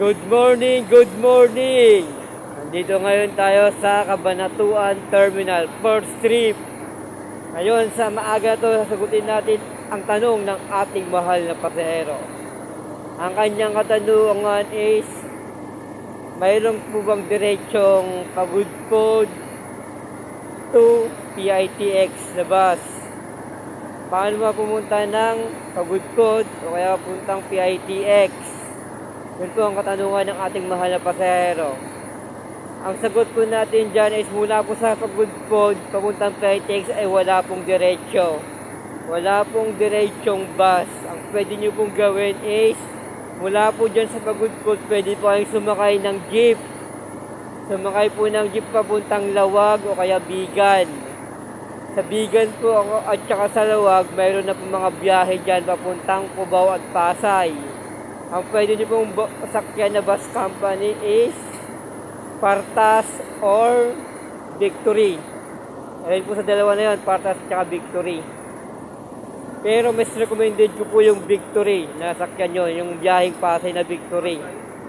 Good morning, good morning! Nandito ngayon tayo sa Cabanatuan Terminal, first trip. Ngayon sa maaga to, sasagutin natin ang tanong ng ating mahal na pasahero. Ang kanyang katanungan is, mayroon po bang diretsong Pagudpod to PITX na bus? Paano mapumunta ng Pagudpod o kaya puntang PITX? Yun po ang katanungan ng ating mahal na pasahero. Ang sagot po natin dyan is mula po sa Pagudpod, papuntang PITX ay wala pong diretsyo. Wala pong diretsyong bus. Ang pwede nyo pong gawin is, mula po dyan sa Pagudpod, pwede po kayong sumakay ng jeep. Sumakay po ng jeep papuntang Lawag o kaya Bigan. Sa Bigan po at saka sa Lawag, mayroon na po mga biyahe dyan papuntang Cubao at Pasay. Ang pwede nyo pong sakyan na bus company is Partas or Victory. Ayun po sa dalawa na yun, Partas at Victory. Pero mas recommended ko po yung Victory na sakyan nyo, yung biyaheng Pasay na Victory.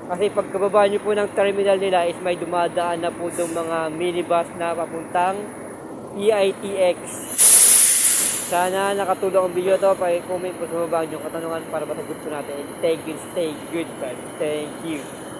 Kasi pagkababa nyo po ng terminal nila is may dumadaan na po itong mga minibus na papuntang PITX. Sana nakatulong ang video ito. Pa-comment po sa baba yung katanungan para masagot po natin. Thank you, stay good, guys. Thank you.